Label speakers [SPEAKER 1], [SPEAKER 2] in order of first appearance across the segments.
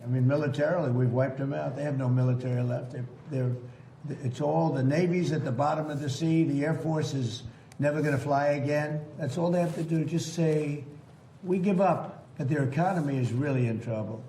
[SPEAKER 1] I mean, militarily, we've wiped them out. They have no military left. It's all the Navy's at the bottom of the sea. The Air Force is never going to fly again. That's all they have to do. Just say, we give up. But their economy is really in trouble.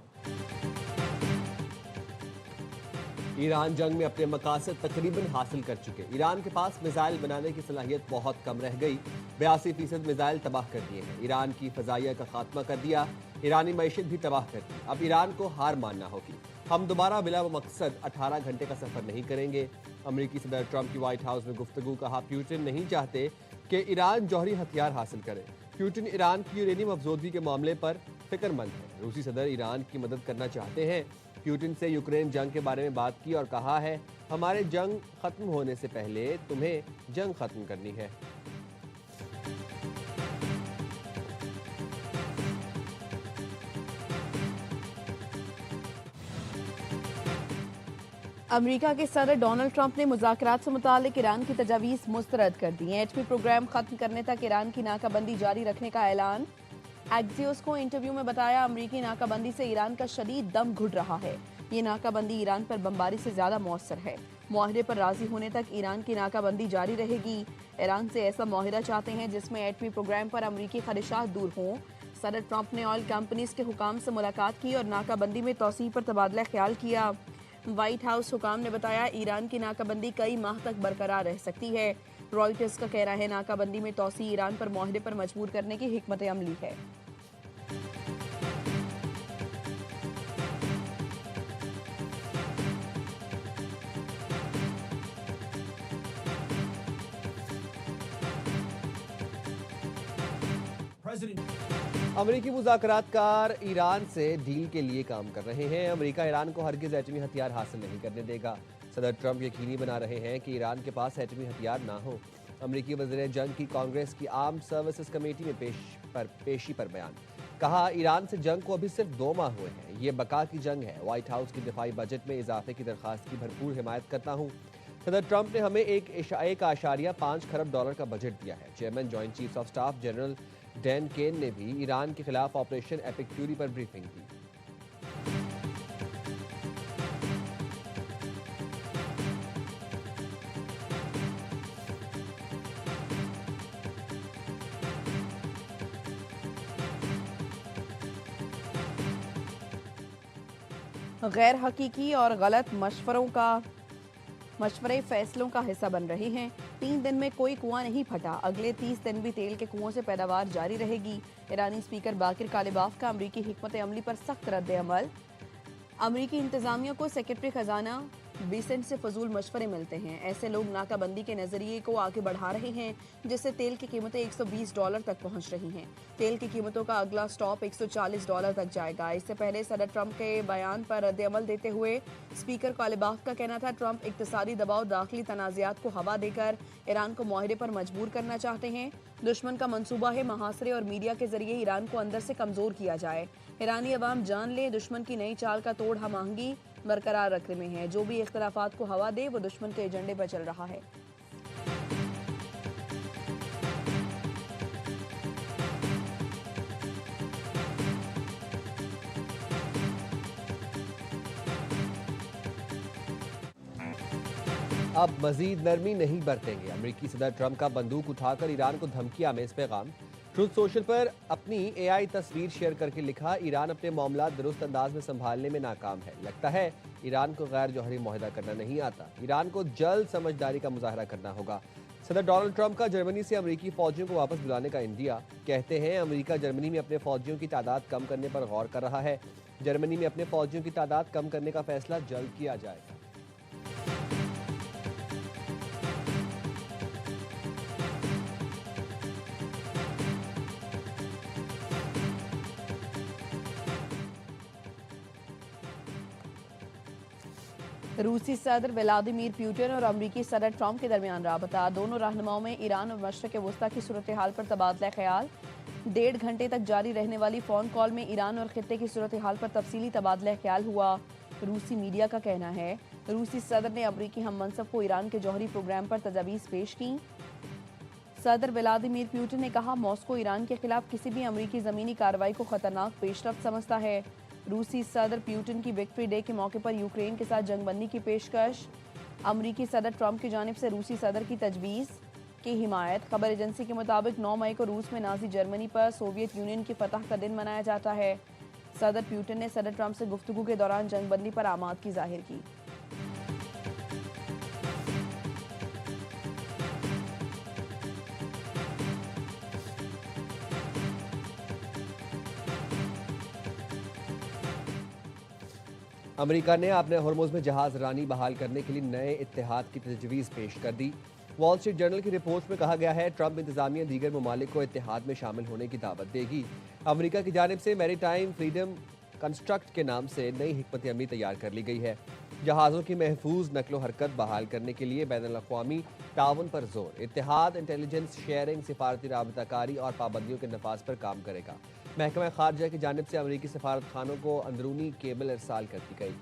[SPEAKER 2] Iran जंग में अपने मकासद तकरीबन हासिल कर चुके। Iran के पास missile बनाने की सलाहियत बहुत कम रह गई। 82% मिसाइल तबाह कर दिए हैं। ईरान की फजाइया का खात्मा कर दिया। ईरानी मईशत भी तबाह कर दी। अब ईरान को हार मानना होगी। हम दोबारा बिला मकसद 18 घंटे का सफर नहीं करेंगे। अमेरिकी सदर ट्रंप की व्हाइट हाउस में गुफ्तगू। कहा, प्यूटिन नहीं चाहते कि ईरान जौहरी हथियार हासिल करे। प्यूटिन ईरान की यूरेनियम अफजोदगी के मामले पर फिक्रमंद है। रूसी सदर ईरान की मदद करना चाहते हैं। प्यूटिन से यूक्रेन जंग के बारे में बात की और कहा है, हमारे जंग खत्म होने से पहले तुम्हें जंग खत्म करनी है।
[SPEAKER 3] अमेरिका के सदर डोनाल्ड ट्रंप ने मुज़ाकरात से मुतालिक ईरान की तजावीज़ मुस्तरद कर दी हैं। एटमी प्रोग्राम खत्म करने तक ईरान की नाकाबंदी जारी रखने का ऐलान। एक्सियोस को इंटरव्यू में बताया, अमेरिकी नाकाबंदी से ईरान का शदीद दम घुट रहा है। ये नाकाबंदी ईरान पर बमबारी से ज्यादा मौसर है। मुआहदे पर राजी होने तक ईरान की नाकाबंदी जारी रहेगी। ईरान से ऐसा मुआहदा चाहते हैं जिसमें एटमी प्रोग्राम पर अमेरिकी खदशात दूर हों। सदर ट्रंप ने ऑयल कंपनीज के हुकाम से मुलाकात की और नाकाबंदी में तौसीह पर तबादला ख्याल किया। व्हाइट हाउस हुकाम ने बताया, ईरान की नाकाबंदी कई माह तक बरकरार रह सकती है। रॉयटर्स का कहना है, नाकाबंदी में तौसीह ईरान पर मुआहदे पर मजबूर करने की हिकमत अमली है।
[SPEAKER 2] अमेरिकी मुज़ाकरातकार ईरान से डील के लिए काम कर रहे हैं। अमेरिका ईरान को हरगिज़ एटमी हथियार हासिल नहीं करने देगा। सदर ट्रंप यकीनी बना रहे हैं कि ईरान के पास एटमी हथियार ना हो। अमेरिकी वज़ीर जंग की कांग्रेस की आर्म्ड सर्विसेज कमेटी में पेशी पर बयान। कहा, ईरान से जंग को अभी सिर्फ 2 माह हुए हैं। ये बका की जंग है। व्हाइट हाउस की दिफाई बजट में इजाफे की दरखास्त की भरपूर हिमायत करता हूँ। सदर ट्रंप ने हमें 1.5 खरब डॉलर का बजट दिया है। Chairman joint chiefs of staff general Dan Caine ने भी ईरान के खिलाफ ऑपरेशन एपिक फ्यूरी पर ब्रीफिंग की।
[SPEAKER 3] गैर हकीकी और गलत मशवरे फैसलों का हिस्सा बन रहे हैं। 3 दिन में कोई कुआं नहीं फटा। अगले 30 दिन भी तेल के कुओं से पैदावार जारी रहेगी। ईरानी स्पीकर बाकिर कालिबाफ का अमरीकी हिकमत अमली पर सख्त रद्द अमल। अमरीकी इंतजामिया को सेक्रेटरी खजाना बीसेंट से फजूल मशवरे मिलते हैं। ऐसे लोग नाकाबंदी के नजरिए को आगे बढ़ा रहे हैं, जिससे तेल की कीमतें $120 तक पहुंच रही हैं। तेल की कीमतों का अगला स्टॉप $140 तक जाएगा। इससे पहले सदर ट्रंप के बयान पर रद्द अमल देते हुए स्पीकर कालिबाफ का कहना था, ट्रंप इक्तिसादी दबाव, दाखिली तनाज़ात को हवा देकर ईरान को मुआहदे पर मजबूर करना चाहते हैं। दुश्मन का मंसूबा है मुहासरे और मीडिया के जरिए ईरान को अंदर से कमजोर किया जाए। ईरानी अवाम जान ले, दुश्मन की नई चाल का तोड़ हम आहंगी बरकरार रखने में है। जो भी इख्तलाफात को हवा दे वो दुश्मन के एजेंडे पर चल रहा है।
[SPEAKER 2] अब मजीद नरमी नहीं बरतेंगे। अमेरिकी सदर ट्रंप का बंदूक उठाकर ईरान को धमकियां में इस पैगाम। ट्रुथ सोशल पर अपनी एआई तस्वीर शेयर करके लिखा, ईरान अपने मामला दुरुस्त अंदाज में संभालने में नाकाम है। लगता है ईरान को गैर जौहरी मुआहदा करना नहीं आता। ईरान को जल्द समझदारी का मुजाहरा करना होगा। सदर डोनाल्ड ट्रंप का जर्मनी से अमेरिकी फौजियों को वापस बुलाने का इंडिया। कहते हैं अमेरिका जर्मनी में अपने फौजियों की तादाद कम करने पर गौर कर रहा है। जर्मनी में अपने फौजियों की तादाद कम करने का फैसला जल्द किया जाएगा।
[SPEAKER 3] रूसी सदर व्लादिमीर पुतिन और अमरीकी सदर ट्रंप के दरमियान राबता। दोनों रहनुमाओं में ईरान और मशरक़ वस्ता की सूरत हाल पर तबादला ख्याल। 1.5 घंटे तक जारी रहने वाली फ़ोन कॉल में ईरान और खित्ते की सूरत हाल पर तफसीली तबादला ख्याल हुआ। रूसी मीडिया का कहना है, रूसी सदर ने अमरीकी हम मनसब को ईरान के जौहरी प्रोग्राम पर तजावीज़ पेश की। सदर व्लादिमीर पुतिन ने कहा, मॉस्को ईरान के खिलाफ किसी भी अमरीकी ज़मीनी कार्रवाई को खतरनाक पेशरफ्त समझता है। रूसी सदर पुतिन की विक्ट्री डे के मौके पर यूक्रेन के साथ जंगबंदी की पेशकश। अमरीकी सदर ट्रंप की जानिब से रूसी सदर की तजवीज़ की हिमायत। खबर एजेंसी के मुताबिक 9 मई को रूस में नाजी जर्मनी पर सोवियत यूनियन की फतह का दिन मनाया जाता है। सदर पुतिन ने सदर ट्रंप से गुफ्तगू के दौरान जंगबंदी पर आमादगी जाहिर की।
[SPEAKER 2] अमेरिका ने अपने हॉर्मुज़ में जहाज रानी बहाल करने के लिए नए इत्तेहाद की तजवीज़ पेश कर दी। वॉल स्ट्रीट जर्नल की रिपोर्ट में कहा गया है ट्रंप इंतजामिया दीगर ममालिक को इत्तेहाद में शामिल होने की दावत देगी। अमेरिका की जानिब से मैरीटाइम फ्रीडम कंस्ट्रक्ट के नाम से नई हिकमत अमली तैयार कर ली गई है। जहाज़ों की महफूज नकलो हरकत बहाल करने के लिए बैनुल-अक़वामी ताउन पर जोर। इत्तेहाद इंटेलिजेंस शेयरिंग, सिफारती राबताकारी और पाबंदियों के नफाज पर काम करेगा। महकमा खारजा की जानिब से अमरीकी सफारत खानों को अंदरूनी केबल इरसाल कर दी गई।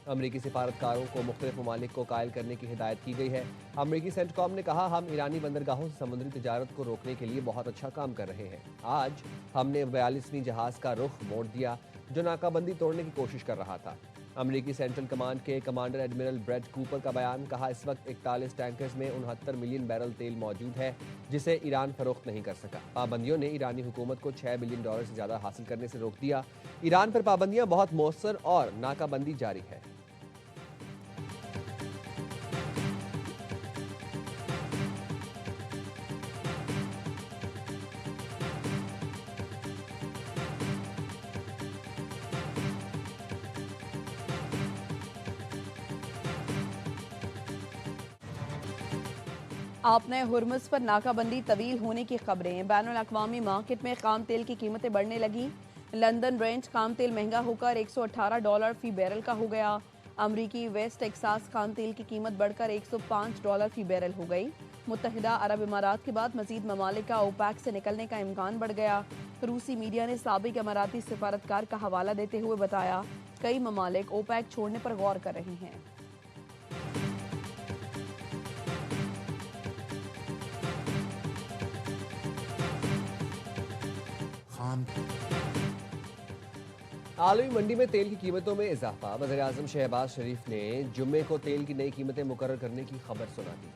[SPEAKER 2] अमरीकी सिफारतकारों को मुख्तलिफ ममालिक को कायल करने की हिदायत की गई है। अमरीकी सेंटकॉम ने कहा, हम ईरानी बंदरगाहों से समुद्री तजारत को रोकने के लिए बहुत अच्छा काम कर रहे हैं। आज हमने 42वीं जहाज का रुख मोड़ दिया जो नाकाबंदी तोड़ने की कोशिश कर रहा था। अमरीकी सेंट्रल कमांड के कमांडर एडमिरल ब्रेट कूपर का बयान। कहा, इस वक्त 41 टैंकर्स में 69 मिलियन बैरल तेल मौजूद है जिसे ईरान फरोख्त नहीं कर सका। पाबंदियों ने ईरानी हुकूमत को $6 बिलियन से ज्यादा हासिल करने से रोक दिया। ईरान पर पाबंदियां बहुत मौसर और नाकाबंदी जारी है।
[SPEAKER 3] आप नए हुर्मुज़ पर नाकाबंदी तवील होने की खबरें। बैनुल-अक़वामी मार्केट में खाम तेल की कीमतें बढ़ने लगी। लंदन ब्रेंट खाम तेल महंगा होकर $118 फी बैरल का हो गया। अमरीकी वेस्ट टेक्सास खाम तेल की कीमत बढ़कर $105 फी बैरल हो गई। मुत्तहिदा अरब इमारात के बाद मजीद ममालिक का ओपेक से निकलने का इम्कान बढ़ गया। रूसी मीडिया ने साबिक इमाराती सिफारतकार का हवाला देते हुए बताया, कई ममालिक ओपेक छोड़ने पर गौर कर रहे हैं।
[SPEAKER 2] आलमी मंडी में तेल की कीमतों में इजाफा। वज़ीर-ए-आज़म शहबाज शरीफ ने जुम्मे को तेल की नई कीमतें मुकर्रर करने की खबर सुना दी।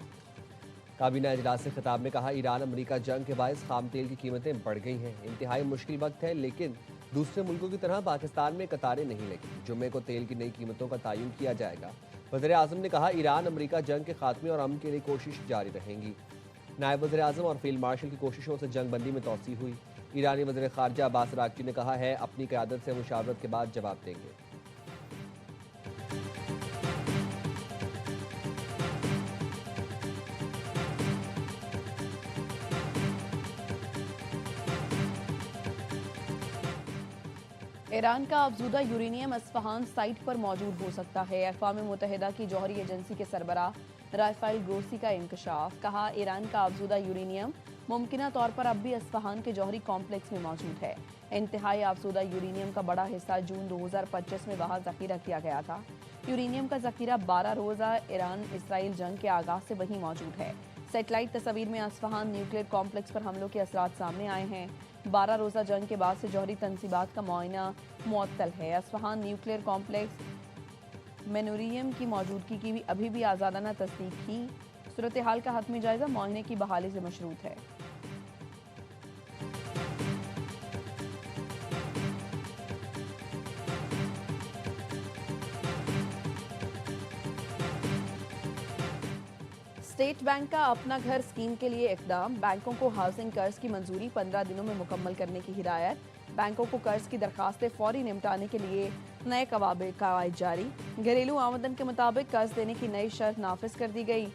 [SPEAKER 2] काबीना इजलास से खिताब में कहा, ईरान अमरीका जंग के बायस खाम तेल की कीमतें बढ़ गई हैं। इंतहाई मुश्किल वक्त है, लेकिन दूसरे मुल्कों की तरह पाकिस्तान में कतारें नहीं लगी। जुम्मे को तेल की नई कीमतों का तयन किया जाएगा। वज़ीर-ए-आज़म ने कहा, ईरान अमरीका जंग के खात्मे और अमन के लिए कोशिश जारी रहेंगी। नायब वज़ीर-ए-आज़म और फील्ड मार्शल की कोशिशों से जंग बंदी में तोसी हुई। ईरानी वज़ीर ख़ारजा अब्बास अराग़ची ने कहा है, अपनी क़यादत से मुशावरत के बाद जवाब देंगे।
[SPEAKER 3] ईरान का अफजूदा यूरेनियम अस्फहान साइट पर मौजूद हो सकता है। अक़वाम मुत्तहिदा की जौहरी एजेंसी के सरबराह राफेल ग्रोसी का इंकशाफ। कहा, ईरान का अफजूदा यूरेनियम मुमकिना तौर पर अब भी अस्फहान के जौहरी कॉम्प्लेक्स में मौजूद है। इंतहाई अफजूदा यूरेनियम का बड़ा हिस्सा जून 2025 में वहाँ ज़ख़ीरा किया गया था। यूरेनियम का ज़ख़ीरा 12 रोज़ा ईरान इसराइल जंग के आगाज़ से वहीं मौजूद है। सेटेलाइट तस्वीर में अस्फहान न्यूक्लियर कॉम्प्लेक्स पर हमलों के असरात सामने आए हैं। 12 रोज़ा जंग के बाद से जौहरी तनसीबात का मुआयना मुअत्तल है। अस्फहान न्यूक्लियर कॉम्प्लेक्स मेनोरियम की मौजूदगी की भी अभी भी आज़ादाना तस्दीक की। सूरत हाल का हतमी जायजा मुआयने की बहाली से मशरूत है। स्टेट बैंक का अपना घर स्कीम के लिए इकदाम। बैंकों को हाउसिंग कर्ज की मंजूरी 15 दिनों में मुकम्मल करने की हिदायत। बैंकों को कर्ज की दरखास्तें फौरी निपटाने के लिए नए कवायद जारी। घरेलू आमदन के मुताबिक कर्ज देने की नई शर्त नाफिज कर दी गई।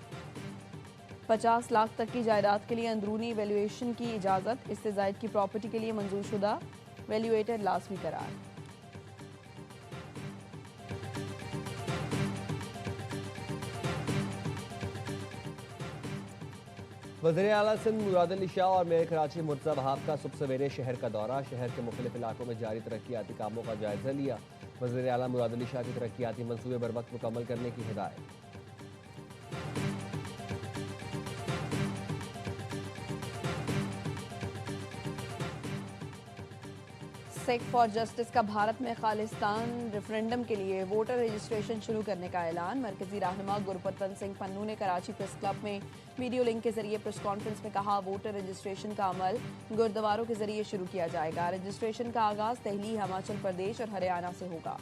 [SPEAKER 3] 50 लाख तक की जायदाद के लिए अंदरूनी वैल्यूएशन की इजाज़त। इससे ज़ायद की प्रॉपर्टी के लिए मंजूरशुदा वैल्यूएटर लाजमी करार।
[SPEAKER 2] वज़ीर आला सिंध मुराद अली शाह और मेयर कराची मुर्तज़ा वहाब का सुबह सवेरे शहर का दौरा। शहर के मुख्तलिफ इलाकों में जारी तरक्याती कामों का जायजा लिया। वज़ीर आला मुराद अली शाह की तरक्याती मंसूबे बर वक्त मुकम्मल करने की हिदायत।
[SPEAKER 3] सेक फॉर जस्टिस का भारत में खालिस्तान रेफरेंडम के लिए वोटर रजिस्ट्रेशन शुरू करने का ऐलान। मरकजी रहनुमा गुरपतन सिंह पन्नू ने कराची प्रेस क्लब में वीडियो लिंक के जरिए प्रेस कॉन्फ्रेंस में कहा, वोटर रजिस्ट्रेशन का अमल गुरुद्वारों के जरिए शुरू किया जाएगा। रजिस्ट्रेशन का आगाज दिल्ली, हिमाचल प्रदेश और हरियाणा से होगा।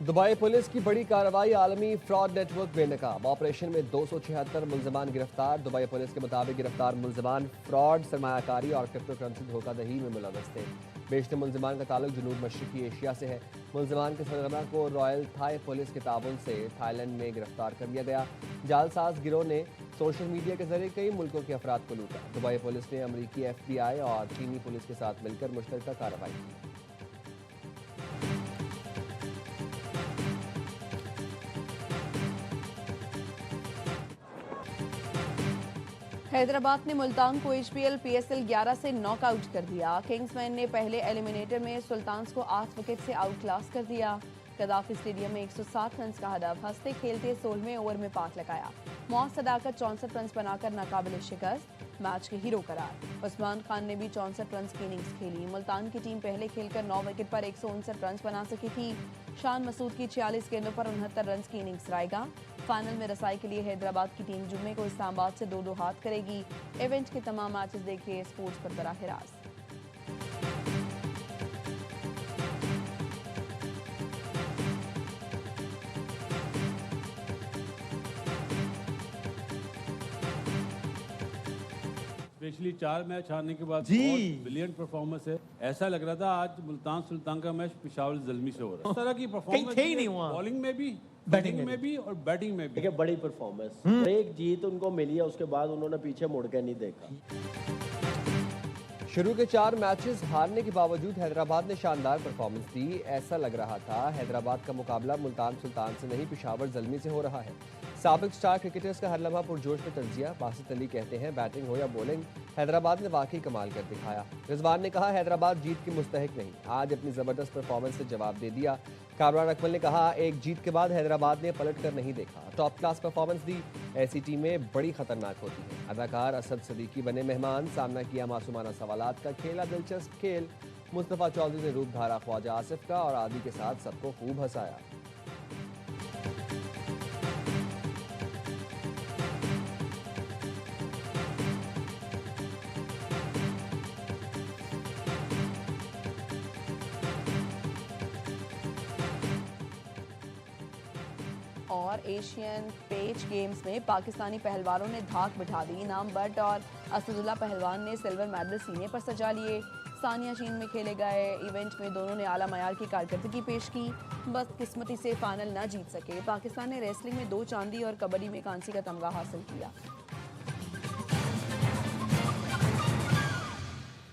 [SPEAKER 2] दुबई पुलिस की बड़ी कार्रवाई, आलमी फ्रॉड नेटवर्क बेनकाब। ऑपरेशन में 276 मुलजमान गिरफ्तार। दुबई पुलिस के मुताबिक गिरफ्तार मुलजमान फ्रॉड, सरमायाकारी और क्रिप्टो करेंसी धोखाधड़ी में मुलव्वस थे। बेशतर मुलजमान का ताल्लुक जनूब मशरकी एशिया से है। मुलजमान के सरगना को रॉयल थाई पुलिस के ताबन से थाईलैंड में गिरफ्तार कर लिया गया। जालसाज गिरोह ने सोशल मीडिया के जरिए कई मुल्कों के अफराद को लूटा। दुबई पुलिस ने अमरीकी FBI और चीनी पुलिस के साथ मिलकर मुश्तरका कार्रवाई की।
[SPEAKER 3] हैदराबाद ने मुल्तान को HPL PSL 11 से नॉकआउट कर दिया। किंग्समैन ने पहले एलिमिनेटर में सुल्तान्स को 8 विकेट से आउट क्लास कर दिया। कदाफी स्टेडियम में 107 रन का हदफ, हंसते खेलते 16वें ओवर में 5 लगाया। मौत सदाकत 64 रन बनाकर नाकाबिल शिकस्त, मैच के हीरो करार। उस्मान खान ने भी 64 रन की इनिंग्स खेली। मुल्तान की टीम पहले खेलकर 9 विकेट पर 159 रन बना सकी थी। शान मसूद की 46 गेंदों पर 69 रन की इनिंग्स रहेगा। फाइनल में रसाई के लिए हैदराबाद की टीम जुम्मे को इस्लामाबाद से 2-2 हाथ करेगी। इवेंट के तमाम मैचेस देखिए स्पोर्ट्स पर बराह रास्त।
[SPEAKER 4] स्पेशली 4 मैच हारने के बाद
[SPEAKER 5] जी।
[SPEAKER 4] ब्रिलियंट परफॉर्मेंस है। ऐसा लग रहा था आज मुल्तान सुल्तान का मैच पिशावर जल्मी से हो रहा है। इस तरह की परफॉर्मेंस
[SPEAKER 5] थे ही नहीं वहाँ।
[SPEAKER 4] बॉलिंग में भी,
[SPEAKER 5] बैटिंग
[SPEAKER 4] बैटिंग में भी और बैटिंग में भी।
[SPEAKER 6] देखिए बड़ी परफॉर्मेंस, एक जीत उनको मिली है, उसके बाद उन्होंने पीछे मुड़ के नहीं देखा।
[SPEAKER 2] शुरू के 4 मैचेस हारने के बावजूद हैदराबाद ने शानदार परफॉर्मेंस दी। ऐसा लग रहा था हैदराबाद का मुकाबला मुल्तान सुल्तान से नहीं, पिशावर जल्मी से हो रहा है। साबिक स्टार क्रिकेटर्स का हर लम्हा पुरजोश में तजिया। बासित अली कहते हैं, बैटिंग हो या बॉलिंग, हैदराबाद ने वाकई कमाल कर दिखाया। रिजवान ने कहा, हैदराबाद जीत की मुस्तहिक नहीं, आज अपनी जबरदस्त परफॉर्मेंस से जवाब दे दिया। कामरान अकमल ने कहा, एक जीत के बाद हैदराबाद ने पलट कर नहीं देखा, टॉप क्लास परफॉर्मेंस दी। ऐसी टीमें बड़ी खतरनाक होती हैं। अदाकार असद सदीकी बने मेहमान, सामना किया मासूमाना सवालात का। खेला दिलचस्प खेल। मुस्तफ़ा चौधरी ने रूप धारा ख्वाजा आसिफ का और आदि के साथ सबको खूब हंसाया।
[SPEAKER 3] और एशियन पेच गेम्स में पाकिस्तानी पहलवानों ने धाक बिठा दी। इनाम बट और असदुल्ला पहलवान ने सिल्वर मेडल सीने पर सजा लिए। सानिया चीन में खेले गए इवेंट में दोनों ने आला मयार की कारकर्दगी पेश की। बस किस्मती से फाइनल न जीत सके। पाकिस्तान ने रेसलिंग में 2 चांदी और कबड्डी में कांसी का तमगा हासिल किया।